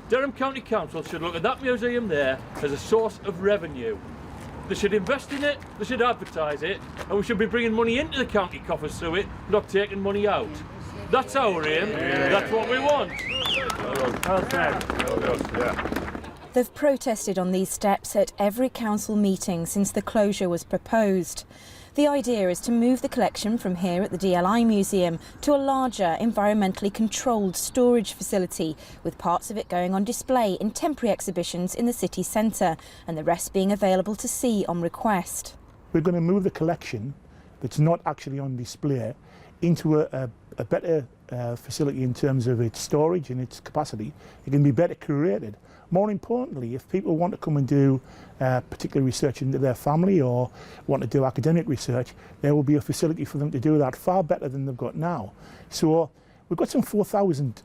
Durham County Council should look at that museum there as a source of revenue. They should invest in it, they should advertise it, and we should be bringing money into the county coffers through it, not taking money out. That's our aim, that's what we want. They've protested on these steps at every council meeting since the closure was proposed. The idea is to move the collection from here at the DLI Museum to a larger, environmentally controlled storage facility, with parts of it going on display in temporary exhibitions in the city centre and the rest being available to see on request. We're going to move the collection that's not actually on display into a better facility in terms of its storage and its capacity. It can be better curated. More importantly, if people want to come and do particular research into their family or want to do academic research, there will be a facility for them to do that far better than they've got now. So we've got some 4,000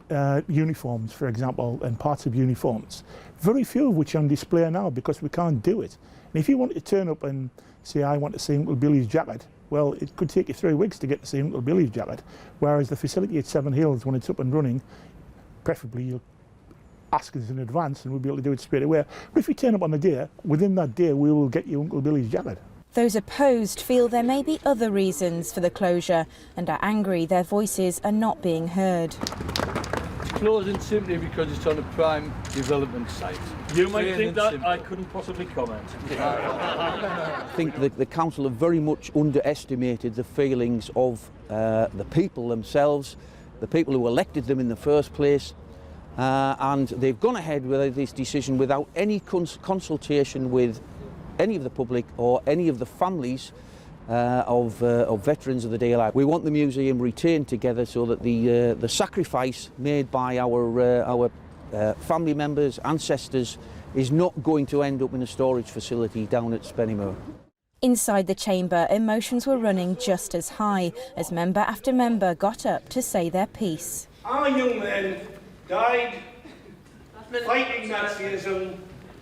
uniforms, for example, and parts of uniforms, very few of which are on display now because we can't do it. And if you wanted to turn up and say, I want to see Uncle Billy's jacket, well, it could take you 3 weeks to get to see Uncle Billy's jacket, whereas the facility at Seven Hills, when it's up and running, preferably you'll ask us in advance and we'll be able to do it straight away. But if you turn up on the day, within that day we will get you Uncle Billy's jacket. Those opposed feel there may be other reasons for the closure and are angry their voices are not being heard. It's closing simply because it's on a prime development site. You might think that, I couldn't possibly comment. I think that the council have very much underestimated the feelings of the people themselves, the people who elected them in the first place, and they've gone ahead with this decision without any consultation with any of the public or any of the families of veterans of the DLI. We want the museum retained together so that the sacrifice made by our family members, ancestors, is not going to end up in a storage facility down at Spennymoor. Inside the chamber, emotions were running just as high as member after member got up to say their piece. Our young men died fighting Nazism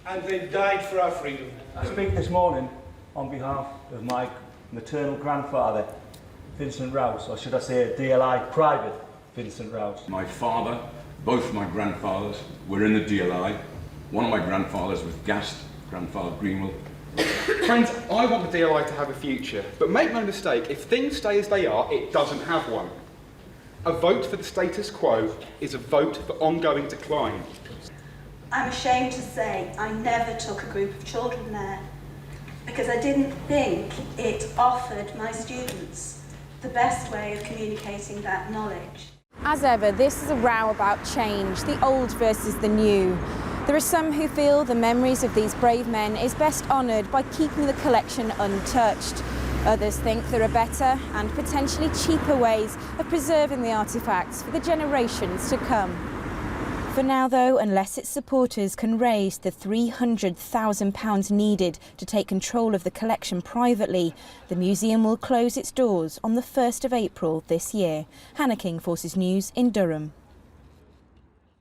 and they died for our freedom. I speak this morning on behalf of my maternal grandfather, Vincent Rouse, or should I say DLI Private Vincent Rouse. My father, both my grandfathers, were in the DLI. One of my grandfathers was gassed, Grandfather Greenwell. Friends, I want the DLI to have a future, but make no mistake, if things stay as they are, it doesn't have one. A vote for the status quo is a vote for ongoing decline. I'm ashamed to say I never took a group of children there because I didn't think it offered my students the best way of communicating that knowledge. As ever, this is a row about change, the old versus the new. There are some who feel the memories of these brave men is best honoured by keeping the collection untouched. Others think there are better and potentially cheaper ways of preserving the artefacts for the generations to come. For now though, unless its supporters can raise the £300,000 needed to take control of the collection privately, the museum will close its doors on the 1st of April this year. Hannah King, Forces News in Durham.